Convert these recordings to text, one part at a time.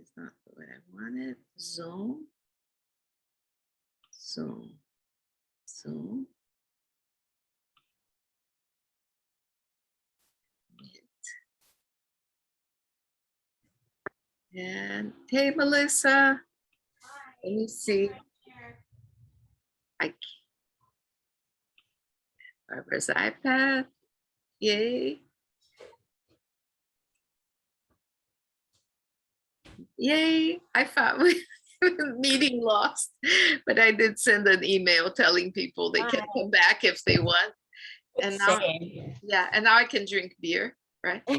is not what I wanted. Zoom. Zoom. Zoom. And hey, Melissa. Let me see. Barbara's iPad. Yay. Yay. I thought we meeting lost, but I did send an email telling people they can come back if they want. And now, yeah, and now I can drink beer, right? Do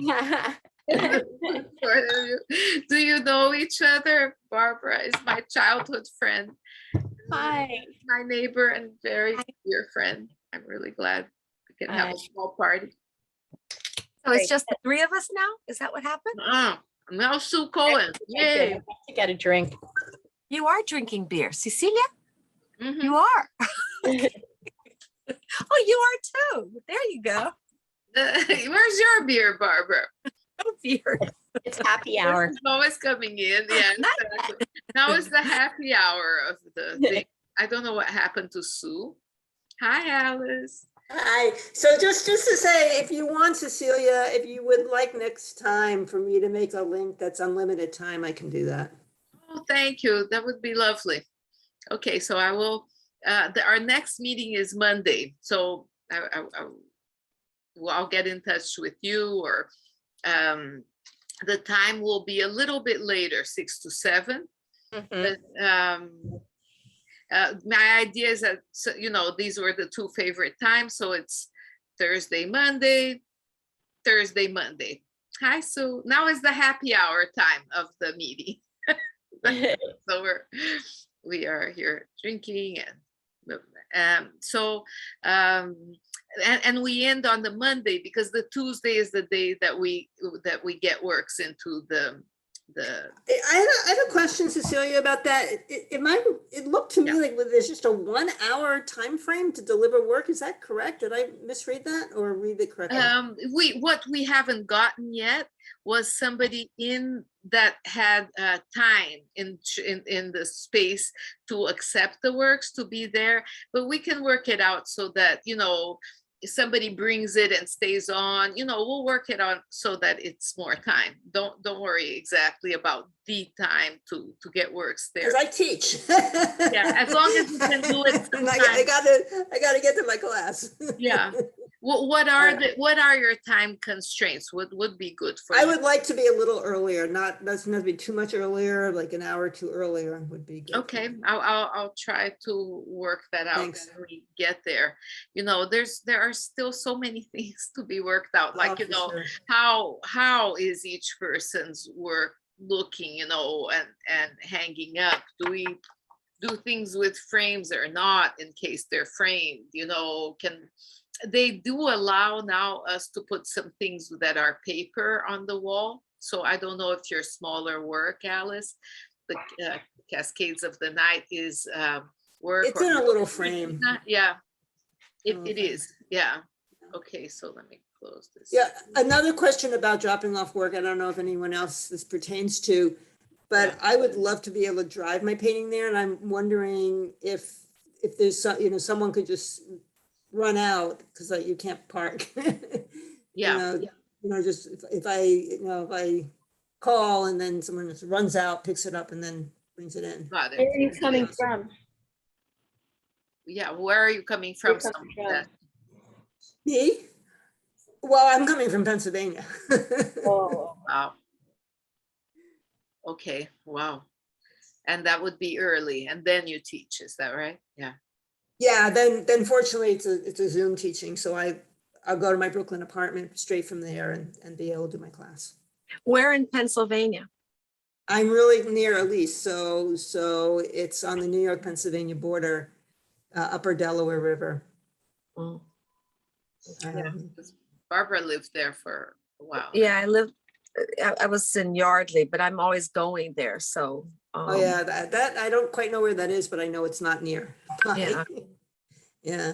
you know each other? Barbara is my childhood friend. Hi. My neighbor and very dear friend. I'm really glad we can have a small party. So it's just the three of us now? Is that what happened? Now Sue Cohen. Yay. You got a drink. You are drinking beer, Cecilia? Mhm. You are. Oh, you are too. There you go. Where's your beer, Barbara? No beer. It's happy hour. It's always coming in. Yeah, exactly. Now is the happy hour of the thing. I don't know what happened to Sue. Hi, Alice. Hi. So just to say, if you want, Cecilia, if you would like next time for me to make a link that's unlimited time, I can do that. Oh, thank you. That would be lovely. Okay, so I will. Our next meeting is Monday, so I'll get in touch with you, or the time will be a little bit later, 6 to 7. Mhm. But my idea is that, so, you know, these were the 2 favorite times, so it's Thursday, Monday, Thursday, Monday. Hi, Sue. Now is the happy hour time of the meeting. So we are here drinking and and we end on the Monday because the Tuesday is the day that we get works into the. I have a question, Cecilia, about that. It looked to me like there's just a 1 hour time frame to deliver work. Is that correct? Did I misread that or read it correctly? What we haven't gotten yet was somebody in that had time in the space to accept the works, to be there, but we can work it out so that, you know, if somebody brings it and stays on, you know, we'll work it on so that it's more time. Don't worry exactly about the time to get works there. Because I teach. Yeah, as long as you can do it And I sometime. gotta get to my class. Yeah. What are your time constraints? What would be good for you? I would like to be a little earlier, doesn't have to be too much earlier, like an hour or two earlier would be good. Okay, I'll try to work that out. Thanks. When we get there. You know, there are still so many things to be worked out. Like, Oh, you for know, sure. how is each person's work looking, you know, and hanging up? Do we do things with frames or not in case they're framed? You know, they do allow now us to put some things that are paper on the wall. So I don't know if your smaller work, Alice, the Cascades of the Night is work. It's in a little frame. Yeah, little it frame. is. Yeah. Okay, so let me close this. Yeah, another question about dropping off work. I don't know if anyone else this pertains to, but I would love to be able to drive my painting there. And I'm wondering if there's some, you know, someone could just run out because you can't park. Yeah. Just if I call and then someone just runs out, picks it up and then brings it in. Got it. Where are you coming from? Yeah, where are you coming from? You're coming from. That- Me? Well, I'm coming from Pennsylvania. Oh, Wow. Okay, wow. And that would be early, and then you teach, is that right? Yeah. Yeah, then fortunately it's a Zoom teaching, so I'll go to my Brooklyn apartment straight from there and be able to do my class. Where in Pennsylvania? I'm really near Elise, so it's on the New York, Pennsylvania border, Upper Delaware River. Mm. Yeah. Barbara lived there for a while. Yeah, I was in Yardley, but I'm always going there. So. Oh yeah, that I don't quite know where that is, but I know it's not near. Yeah. Yeah.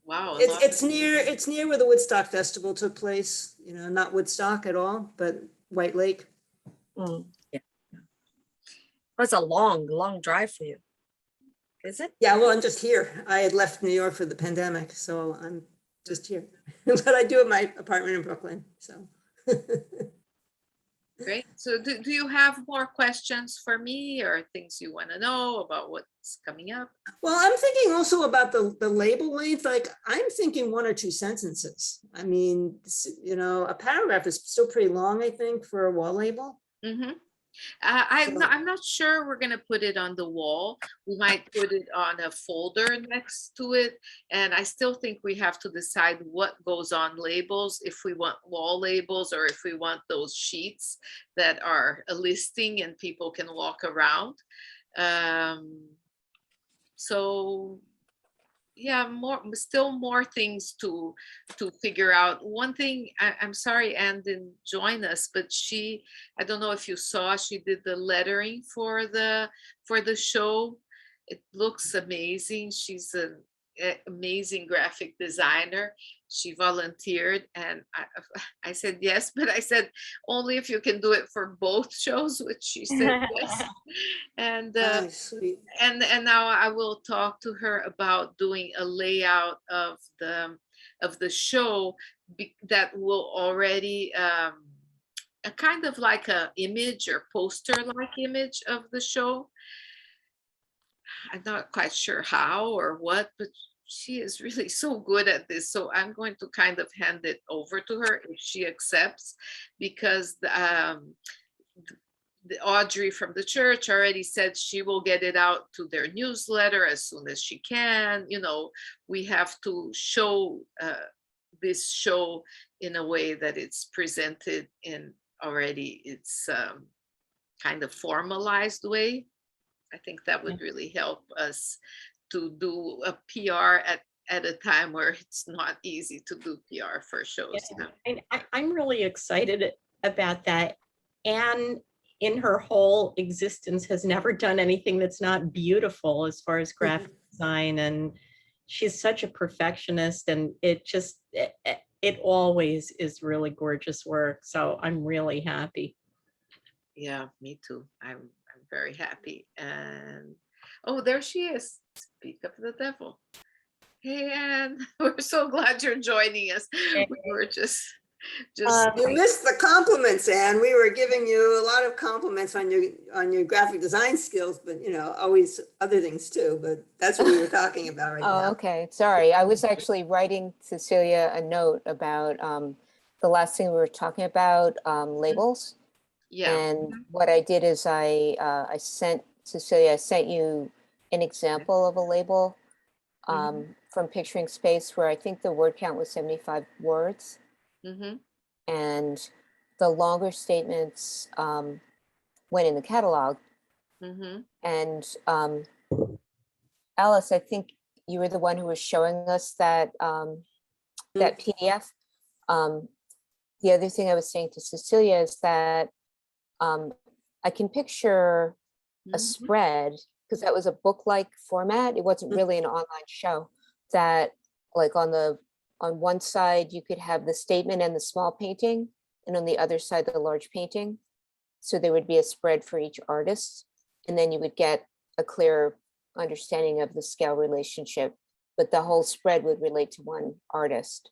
Wow. It's near where the Woodstock Festival took place. You know, not Woodstock at all, but White Lake. Mm. Yeah. That's a long, long drive for you. Is it? Yeah, well, I'm just here. I had left New York for the pandemic, so I'm just here. But I do have my apartment in Brooklyn, so. Great. So do you have more questions for me or things you want to know about what's coming up? Well, I'm thinking also about the label length. Like, I'm thinking 1 or 2 sentences. I mean, you know, a paragraph is still pretty long, I think, for a wall label. Mm-hmm. So- I'm not sure we're gonna put it on the wall. We might put it on a folder next to it. And I still think we have to decide what goes on labels, if we want wall labels or if we want those sheets that are a listing and people can walk around. So yeah, still more things to figure out. One thing, I'm sorry Anne didn't join us, but I don't know if you saw, she did the lettering for the show. It looks amazing. She's an amazing graphic designer. She volunteered and I said yes, but I said only if you can do it for both shows, which she said yes. And Oh, sweet. and now I will talk to her about doing a layout of the show that will already a kind of like a image or poster like image of the show. I'm not quite sure how or what, but she is really so good at this. So I'm going to kind of hand it over to her if she accepts, because the Audrey from the church already said she will get it out to their newsletter as soon as she can. You know, we have to show this show in a way that it's presented in already its kind of formalized way. I think that would really help us to do a PR at a time where it's not easy to do PR for shows. Yeah. And I'm really excited about that. Anne, in her whole existence, has never done anything that's not beautiful as far as graphic design. And she's such a perfectionist, and it always is really gorgeous work. So I'm really happy. Yeah, me too. I'm very happy. And oh, there she is. Speak of the devil. Hey, Anne, we're so glad you're joining us. We were just You missed the compliments, Anne. We were giving you a lot of compliments on your graphic design skills, but you know, always other things too. But that's what we were talking about right Oh, now. okay. Sorry. I was actually writing Cecilia a note about the last thing we were talking about, labels. yeah. And what I did is I sent Cecilia, I sent you an example of a label from Picturing Space, where I think the word count was 75 words. Mm-hmm. And the longer statements went in the catalog. Mm-hmm. And Alice, I think you were the one who was showing us that that PDF. The other thing I was saying to Cecilia is that I can picture a spread, because that was a book-like format. It wasn't really an online show. That like on one side you could have the statement and the small painting, and on the other side the large painting. So there would be a spread for each artist, and then you would get a clear understanding of the scale relationship, but the whole spread would relate to one artist.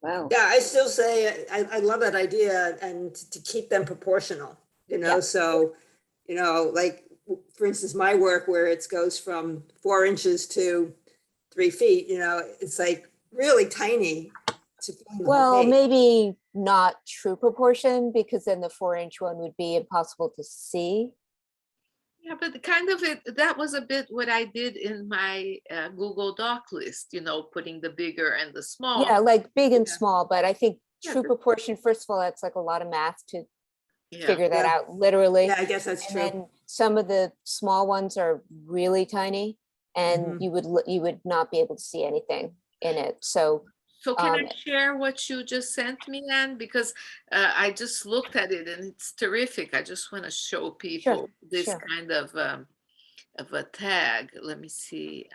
Wow. Yeah, I still say I love that idea, and to keep them proportional, you know, Yeah. so, you know, like, for instance, my work where it goes from 4 inches to 3 feet, you know, it's like really tiny to fill in the whole Well, page. maybe not true proportion, because then the 4-inch one would be impossible to see. Yeah, but kind of that was a bit what I did in my Google Doc list, you know, putting the bigger and the small. Yeah, like big and Yeah. small, but I think Yeah, true but- proportion, first of all, that's like a lot of math to Yeah. figure that Yeah. out literally. Yeah, I guess that's And true. then some of the small ones are really tiny, and you would not be able to see anything in it. So So can I share what you just sent me, Anne? Because I just looked at it and it's terrific. I just want to show people this sure. kind of a tag. Let me see.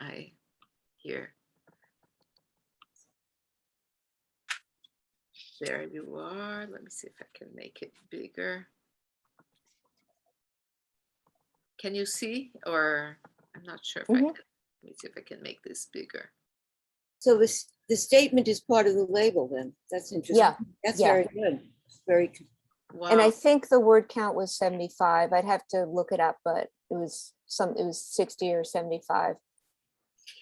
Here. There you are. Let me see if I can make it bigger. Can you see, or I'm not sure if I can, let me see if I can make this bigger. So this, the statement is part of the label then. That's interesting. Yeah, That's yeah. very good. Very, And I Wow, think the word count was 75. I'd have to look it up, but it was 60 or 75.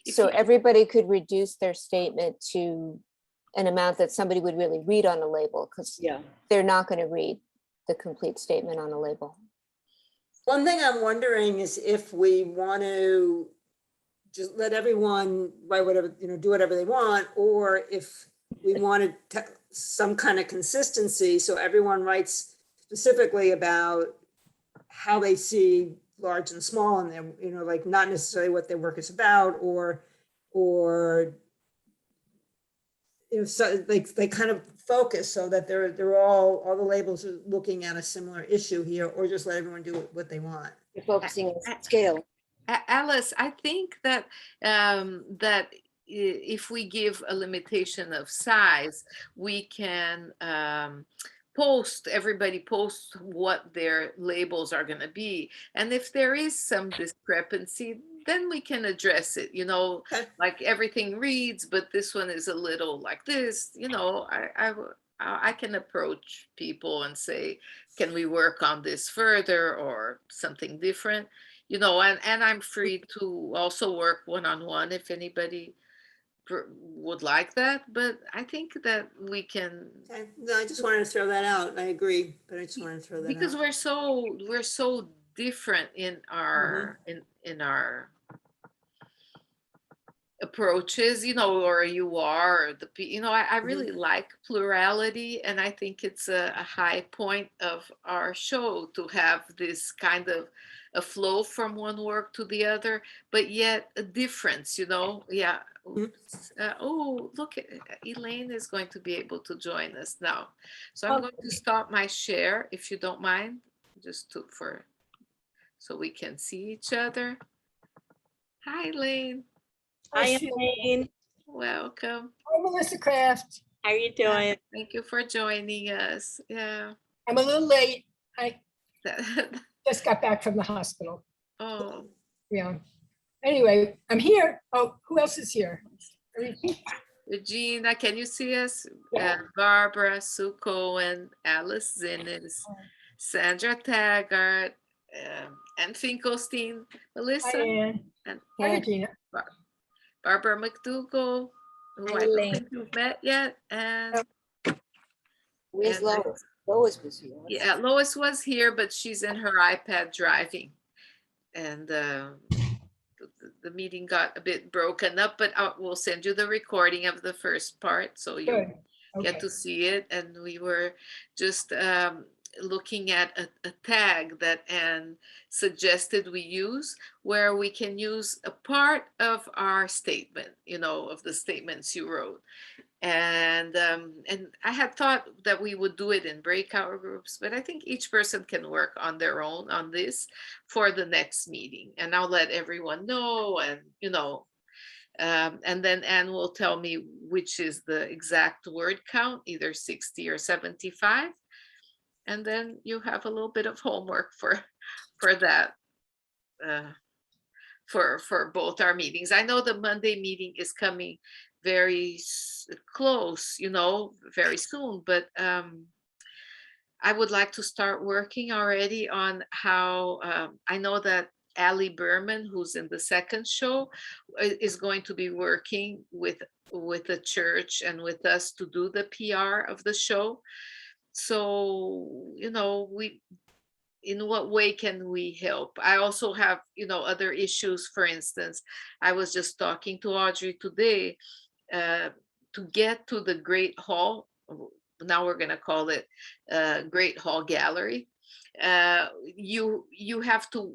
If So you- everybody could reduce their statement to an amount that somebody would really read on a label, because yeah. they're not going to read the complete statement on a label. One thing I'm wondering is if we want to just let everyone write whatever, do whatever they want, or if we wanted some kind of consistency, so everyone writes specifically about how they see large and small in them, like not necessarily what their work is about, or so they kind of focus so that they're all the labels are looking at a similar issue here, or just let everyone do what they want. You're focusing on scale. Alice, I think that if we give a limitation of size, we can everybody post what their labels are going to be. And if there is some discrepancy, then we can address it, Okay. like everything reads, but this one is a little like this, I can approach people and say, can we work on this further or something different? And I'm free to also work one-on-one if anybody would like that, but I think that we can, Okay. No, I just wanted to throw that out. I agree, but I just wanted to throw that because out. we're so different in our in our approaches, or you are I really like plurality, and I think it's a high point of our show to have this kind of a flow from one work to the other, but yet a difference, yeah. Oops. Oh, look, Elaine is going to be able to join us now, so I'm going to stop my share, if you don't mind, just so we can see each other. Hi, Elaine. Hi, Elaine. Welcome. I'm Melissa Kraft. How are you doing? Thank you for joining us. Yeah. I'm a little late. I just got back from the hospital. Oh, Yeah. Anyway, I'm here. Oh, who else is here? Regina, can you see us? Yeah. Barbara, Sue Cohen, Alice Zinnes, Sandra Taggart, and Finkelstein, Hi, Melissa, Ann. and Hi, Regina. Barbara McDougall, who Hi, I don't Elaine. think you've met yet, and Where's and Lois? Lois was here. yeah, Lois was here, but she's in her iPad driving, and the meeting got a bit broken up, but we'll send you the recording of the first part, so you Good. get Okay. to see it. And we were just looking at a tag that Anne suggested we use, where we can use a part of our statement, of the statements you wrote. And I had thought that we would do it in breakout groups, but I think each person can work on their own on this for the next meeting. And I'll let everyone know, and and then Anne will tell me which is the exact word count, either 60 or 75. And then you have a little bit of homework for that. For both our meetings. I know the Monday meeting is coming very close, very soon, but I would like to start working already on how I know that Ali Berman, who's in the second show, is going to be working with the church and with us to do the PR of the show. So, in what way can we help? I also have, other issues. For instance, I was just talking to Audrey today, to get to the Great Hall. Now we're going to call it Great Hall Gallery. You have to,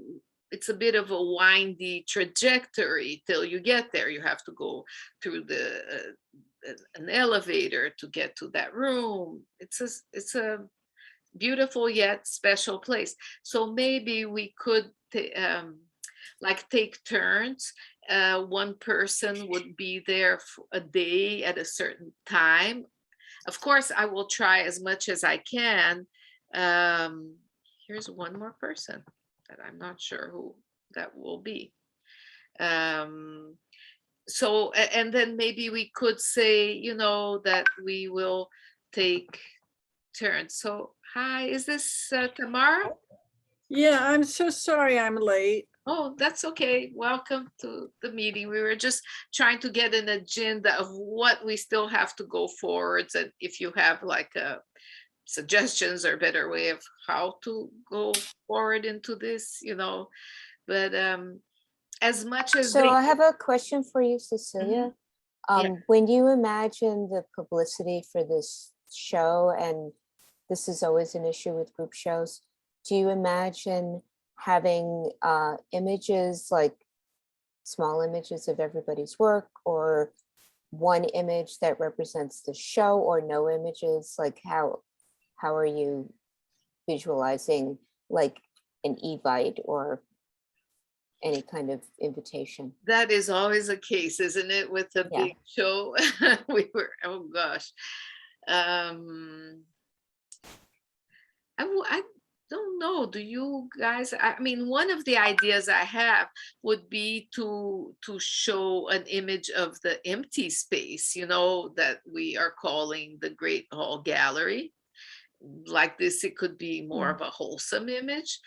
it's a bit of a windy trajectory till you get there. You have to go through an elevator to get to that room. It's a beautiful yet special place. So maybe we could take turns. One person would be there for a day at a certain time. Of course, I will try as much as I can. Here's one more person. but I'm not sure who that will be. So, and then maybe we could say, you know, that we will take turns. So, hi, is this Tamara? Yeah, I'm so sorry I'm late. Oh, that's okay. Welcome to the meeting. We were just trying to get an agenda of what we still have to go forwards, and if you have like suggestions or better way of how to go forward into this, you know, but as much as So they, I have a question for you, Cecilia. Yeah. When you imagine the publicity for this show, and this is always an issue with group shows, do you imagine having images, like small images of everybody's work, or one image that represents the show, or no images? Like how are you visualizing like an Evite or any kind of invitation? that is always a case, isn't it, with a Yeah. big show? We were, oh gosh. I don't know. Do you guys, I mean, one of the ideas I have would be to show an image of the empty space, you know, that we are calling the Great Hall Gallery. Like this, it could be more of a wholesome image.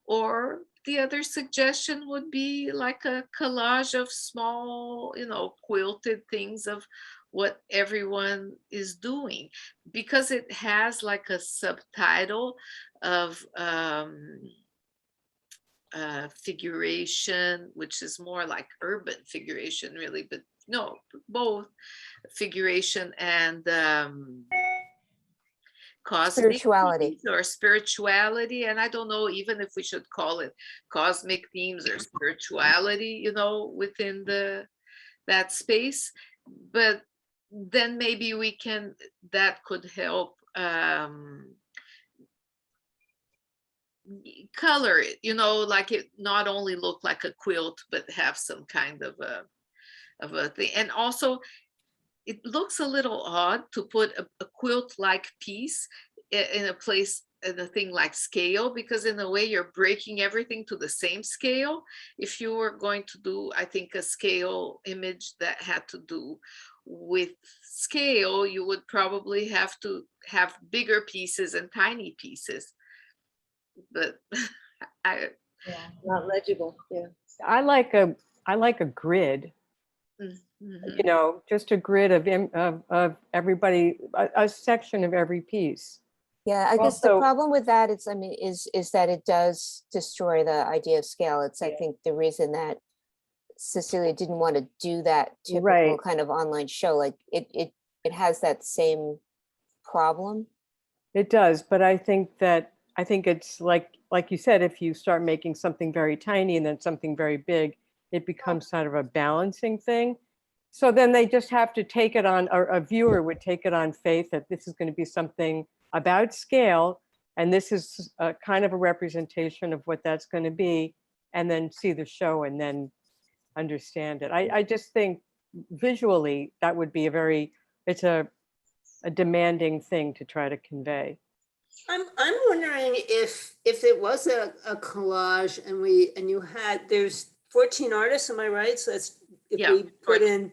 Or the other suggestion would be like a collage of small, you know, quilted things of what everyone is doing, because it has like a subtitle of figuration, which is more like urban figuration really, but no, both figuration and cosmic Spirituality. themes or spirituality. And I don't know even if we should call it cosmic themes or spirituality, you know, within that space. But then maybe we can, that could help color it, you know, like it not only look like a quilt, but have some kind of a thing. And also it looks a little odd to put a quilt-like piece in a place, in a thing like scale, because in a way you're breaking everything to the same scale. If you were going to do, I think, a scale image that had to do with scale, you would probably have to have bigger pieces and tiny pieces. But Not legible, yeah. I like a grid, you know, just a grid of everybody, a section of every piece. Yeah, I guess the Also- problem with that is, I mean, is that it does destroy the idea of scale. It's, I think, the reason that Cecilia didn't want to do that typical Right. kind of online show. Like it has that same problem. It does, but I think it's like you said, if you start making something very tiny and then something very big, it becomes sort of a balancing thing. So then they just have to take it on, or a viewer would take it on faith that this is going to be something about scale, and this is a kind of a representation of what that's going to be, and then see the show and then understand it. I just think visually that would be it's a demanding thing to try to convey. I'm wondering if it was a collage and you had, there's 14 artists, am I right? So that's, if Yeah, we put in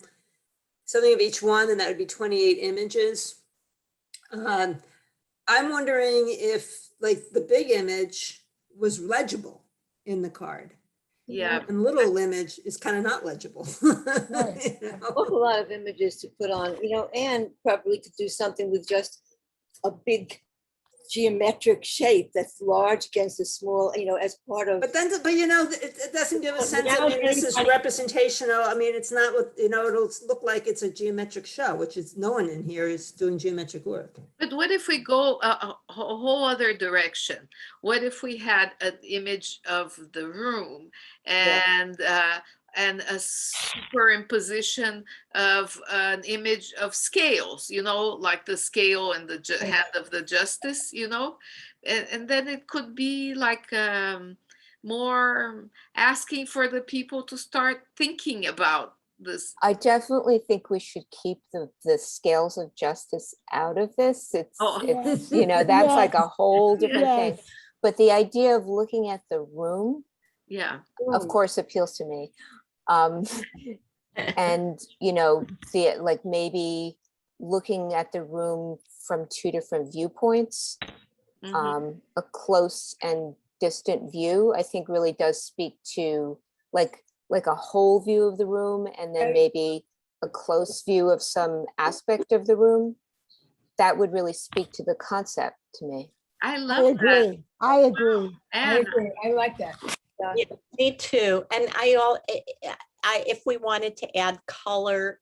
something of each one, then that would be 28 images. I'm wondering if like the big image was legible in the card. yeah, And little image is kind of not legible. Right. You know? Awful lot of images to put on, and probably to do something with just a big geometric shape that's large against a small, as part of. But it doesn't give a sense. I now mean, this is everybody- representational. I mean, it's not what, it'll look like it's a geometric show, which is no one in here is doing geometric work. but what if we go a whole other direction? What if we had an image of the room and a superimposition of an image of scales, like the scale and the hand of the justice, and then it could be like more asking for the people to start thinking about this. I definitely think we should keep the scales of justice out of this. It's, Oh. it's that's like a whole different thing. Yes. but the idea of looking at the room, Yeah, of course, appeals to me. Um, and, you know, the, like maybe looking at the room from two different viewpoints, mhm. a close and distant view, I think really does speak to like a whole view of the room, and then maybe a close view of some aspect of the room. That would really speak to the concept to me. I I love that. agree. I agree. I And agree. I like that. Yeah, me too. And if we wanted to add color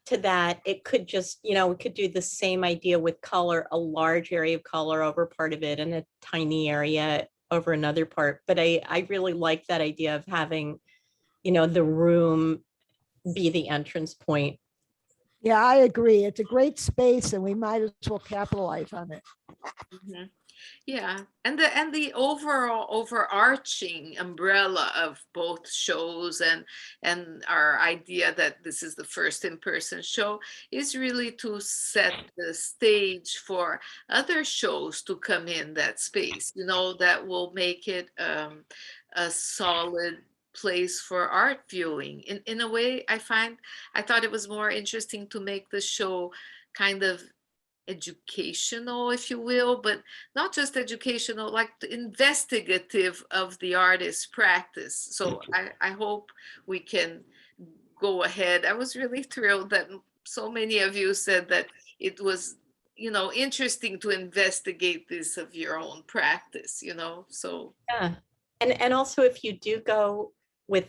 to that, it could just, you know, we could do the same idea with color, a large area of color over part of it and a tiny area over another part. But I really like that idea of having, you know, the room be the entrance point. Yeah, I agree. It's a great space and we might as well capitalize on it. mhm. Yeah, and the overall overarching umbrella of both shows and our idea that this is the first in-person show is really to set the stage for other shows to come in that space, you know, that will make it a solid place for art viewing. In a way, I thought it was more interesting to make the show kind of educational, if you will, but not just educational, like the investigative of the artist's practice. So I hope we can go ahead. I was really thrilled that so many of you said that it was, you know, interesting to investigate this of your own practice, you know, so. Yeah. And also if you do go with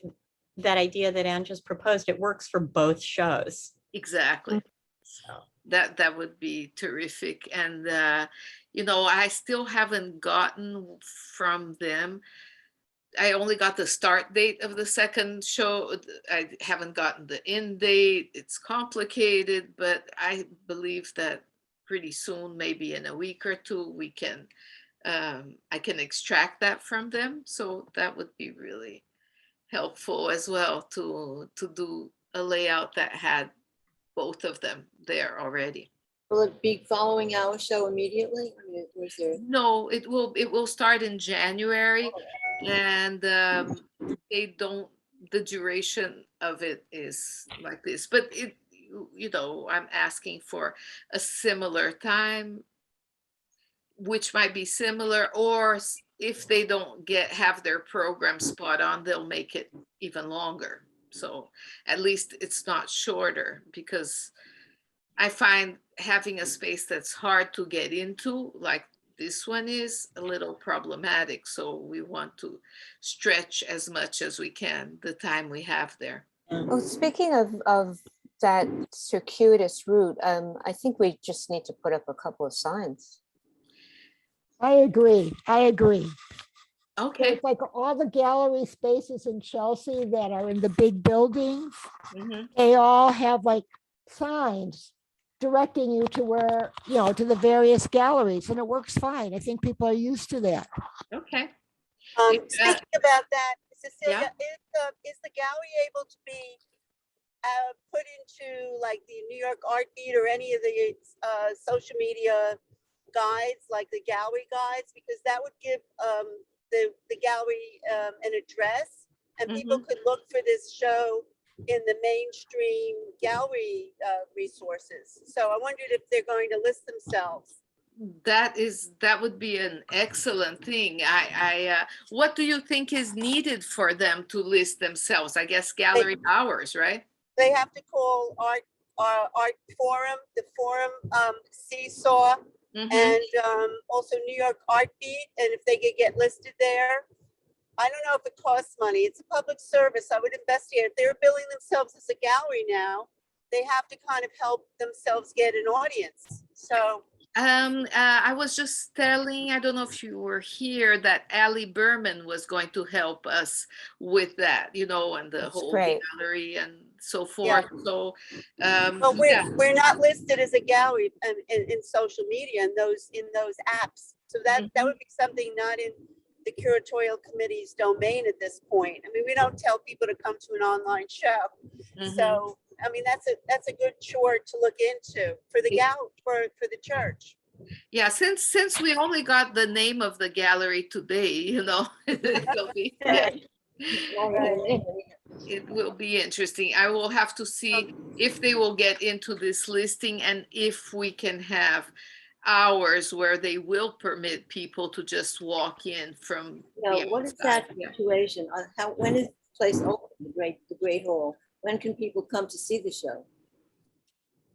that idea that Anne just proposed, it works for both shows. Exactly. So. That would be terrific. And you know, I still haven't gotten from them. I only got the start date of the second show. I haven't gotten the end date. It's complicated, but I believe that pretty soon, maybe in a week or two, we can I can extract that from them. So that would be really helpful as well to do a layout that had both of them there already. Will it be following our show immediately? I mean, was there? No, it will start in January, and they don't, the duration of it is like this, but it, you know, I'm asking for a similar time, which might be similar, or if they don't have their program spot on, they'll make it even longer. So at least it's not shorter, because I find having a space that's hard to get into, like this one is, a little problematic. So we want to stretch as much as we can the time we have there. Oh, speaking of that circuitous route, I think we just need to put up a couple of signs. I agree. I agree. Okay. It's like all the gallery spaces in Chelsea that are in the big buildings, Mhm. they all have like signs directing you to where, you know, to the various galleries, and it works fine. I think people are used to that. Okay. Speaking about that, Cecilia, is the gallery able to be put into like the New York Art Beat or any of the social media guides, like the gallery guides, because that would give the gallery an address, and people could look for this show in the mainstream gallery resources. So I wondered if they're going to list themselves. That would be an excellent thing. What do you think is needed for them to list themselves? I guess gallery hours, right? They have to call art forum, the forum, Seesaw, Mhm. and also New York Art Beat. And if they could get listed there, I don't know if it costs money. It's a public service. I would investigate. If they're billing themselves as a gallery now, they have to kind of help themselves get an audience. So I was just telling, I don't know if you were here, that Ali Berman was going to help us with that, you know, and the That's whole great. gallery and so forth. So, but we're not listed as a gallery in social media and in those apps. So that would be something not in the curatorial committee's domain at this point. I mean, we don't tell people to come to an online show. So I mean, that's a good chore to look into for the for the church. Yeah, since we only got the name of the gallery today, it'll be, All right. it will be interesting. I will have to see if they will get into this listing and if we can have hours where they will permit people to just walk in from Now, the what is outside. that Yeah. situation? When is the place open, the Great Hall? When can people come to see the show?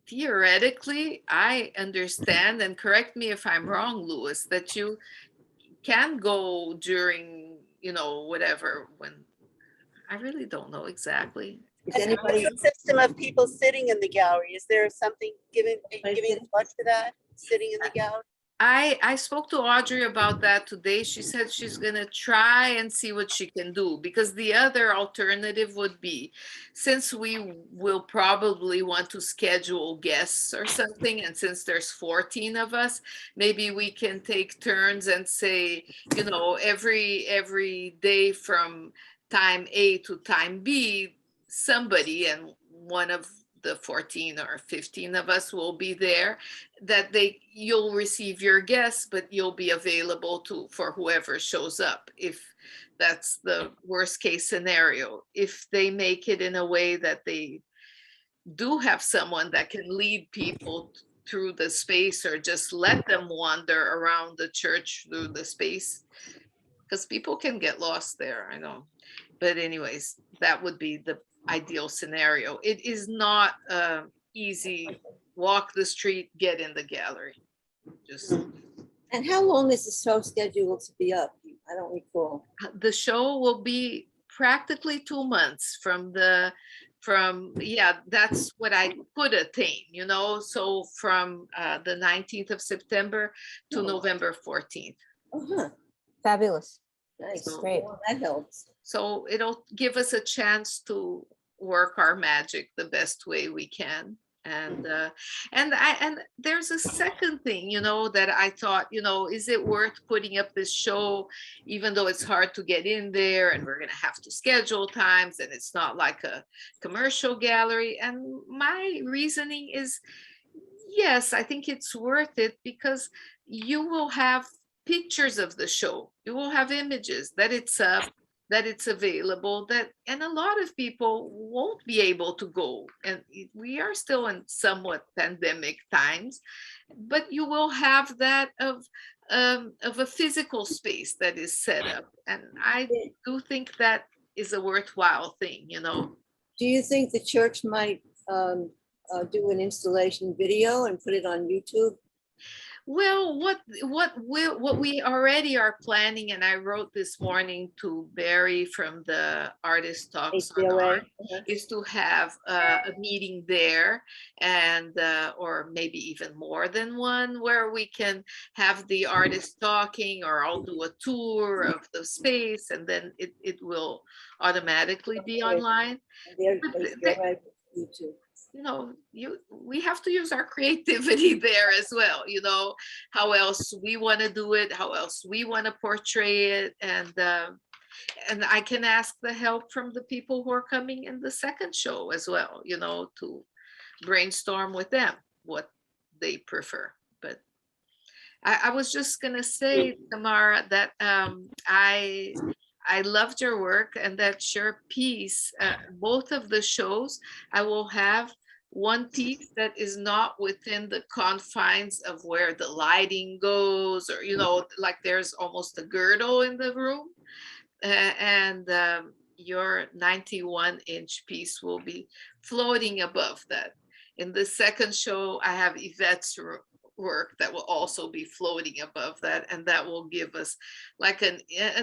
Theoretically, I understand, and correct me if I'm wrong, Louis, that you can go during, whatever, when, I really don't know exactly. Is And how anybody, is the system of people sitting in the gallery? Is there something giving thought to that, sitting in the gallery? I spoke to Audrey about that today. She said she's gonna try and see what she can do, because the other alternative would be, since we will probably want to schedule guests or something, and since there's 14 of us, maybe we can take turns and say, every day from time A to time B, somebody, and one of the 14 or 15 of us will be there, that you'll receive your guests, but you'll be available for whoever shows up, if that's the worst case scenario. If they make it in a way that they do have someone that can lead people through the space, or just let them wander around the church through the space, because people can get lost there, I know. But anyways, that would be the ideal scenario. It is not easy, walk the street, get in the gallery. Just, and how long is the show scheduled to be up? I don't recall. the show will be practically 2 months yeah, that's what I could attain, so from the 19th of September to November 14th. Uh-huh, Fabulous. nice. Great. Well, that helps. So it'll give us a chance to work our magic the best way we can. And there's a second thing, that I thought, is it worth putting up this show, even though it's hard to get in there and we're going to have to schedule times and it's not like a commercial gallery? And my reasoning is, yes, I think it's worth it, because you will have pictures of the show. You will have images that it's up, that it's available, and a lot of people won't be able to go. And we are still in somewhat pandemic times, but you will have that of a physical space that is set up. And I do think that is a worthwhile thing, Do you think the church might do an installation video and put it on YouTube? Well, what we already are planning, and I wrote this morning to Barry from the Artist Talks on HCOA? Art, is to have a meeting there, and or maybe even more than one, where we can have the artists talking, or I'll do a tour of the space, and then it will automatically be Okay. online. There- But HCOA, YouTube. We have to use our creativity there as well, how else we want to do it, how else we want to portray it. And I can ask the help from the people who are coming in the second show as well, to brainstorm with them what they prefer. But I was just gonna say, Tamara, that I loved your work, and that's your piece. Both of the shows, I will have one piece that is not within the confines of where the lighting goes, or, like there's almost a girdle in the room. And your 91-inch piece will be floating above that. In the second show, I have Yvette's work that will also be floating above that, and that will give us like an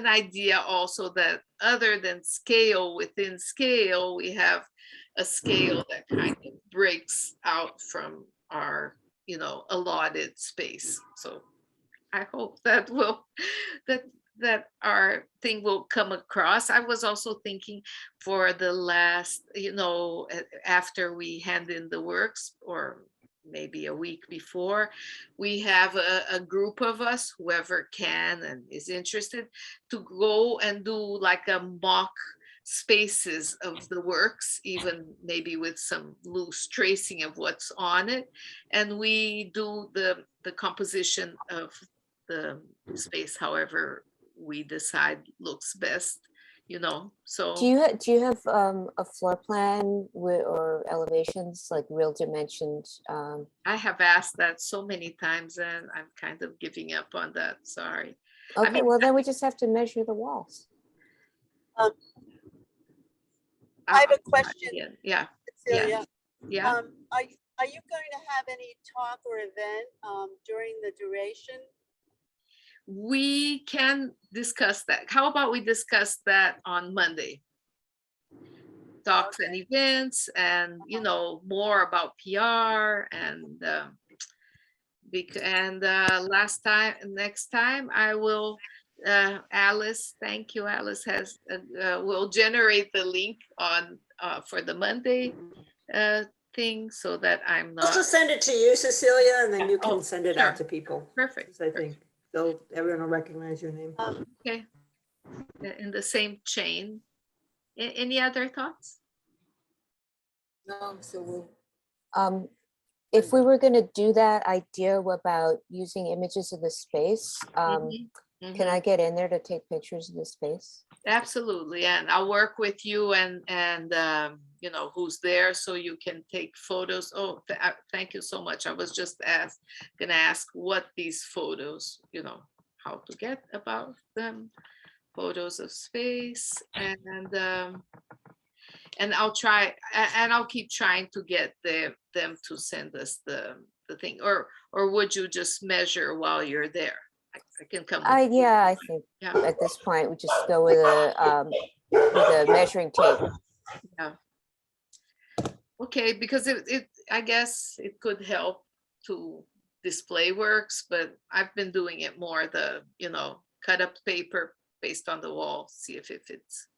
idea also that other than scale within scale, we have a scale that kind of breaks out from our allotted space. So I hope that that our thing will come across. I was also thinking for the last, after we hand in the works, or maybe a week before, we have a group of us, whoever can and is interested, to go and do like a mock spaces of the works, even maybe with some loose tracing of what's on it. And we do the composition of the space however we decide looks best, you know, so. Do you have a floor plan or elevations, like real dimensions? I have asked that so many times and I'm kind of giving up on that, sorry. Okay, mean, well, then we just have to measure the walls. I have a I'll try question. again. Yeah, Cecilia, yeah. are you going to have any talk or event during the duration? We can discuss that. How about we discuss that on Monday? Talks and events and, you know, more about PR and next time I will, Alice, thank you. Alice will generate the link on for the Monday thing so that I'm Also not. send it to you, Cecilia, and then you Oh, can send it sure. out to people. Perfect. 'Cause I think everyone will recognize your name. Okay. In the same chain. Any other thoughts? No, so we'll. If we were gonna do that idea about using images of the space, Mhm, can mhm. I get in there to take pictures of the space? Absolutely, and I'll work with you and you know, who's there so you can take photos. Oh, thank you so much. I was just gonna ask what these photos, you know, how to get about them, photos of space, and I'll try, and I'll keep trying to get them to send us the thing, or would you just measure while you're there? I can come. with you. Yeah, I think Yeah. at this point, we just go with a measuring tape. Okay, because I guess it could help to display works, but I've been doing it more you know, cut up paper based on the wall, see if it fits.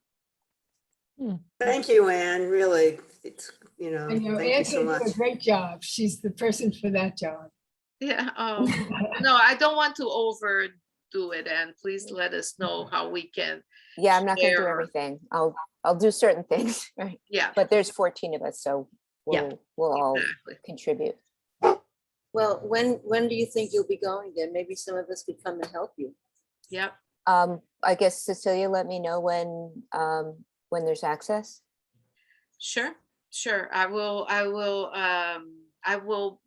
Thank you, Anne, really. It's, I know, thank you Anne's so gonna do much. a great job. She's the person for that job. Yeah, no, I don't want to overdo it, and please let us know how we can. Yeah, I'm not gonna do share. everything. I'll do certain things, right? Yeah, But there's 14 of us, so Yeah. we'll all exactly. contribute. Well, when do you think you'll be going then? Maybe some of us could come and help you. Yep. I guess Cecilia, let me know when there's access. Sure. I will,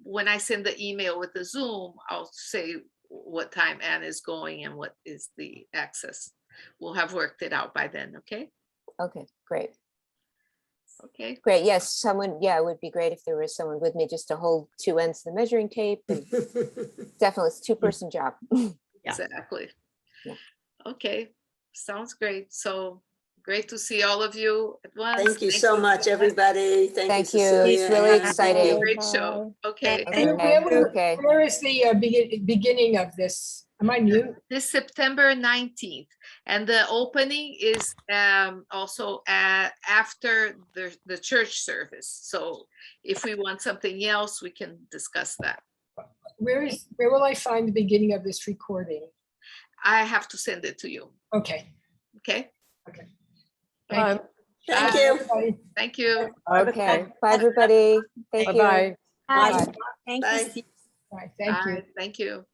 when I send the email with the Zoom, I'll say what time Anne is going and what is the access. We'll have worked it out by then, okay? Okay, great. Okay, Great. Yes, someone, yeah, it would be great if there was someone with me just to hold two ends of the measuring tape. And definitely, it's a two-person job. Yeah. exactly. Yeah. Okay, sounds great. So great to see all of you at once. Thank you so much, everybody. Thank you, Thank you. Cecilia. It's really Anne. Thank exciting. you. Great show. Okay. Okay, okay. Where is the beginning of this? Am I mute? This September 19th, and the opening is also after the church service. So if we want something else, we can discuss that. Where will I find the beginning of this recording? I have to send it to you. Okay. Okay. Thank you. Thank Bye. you. Everybody. Thank you. Okay. Bye, everybody. Thank you. Bye-bye. Bye. Thank Bye. you. Steve. All right, thank you. Bye. Thank you.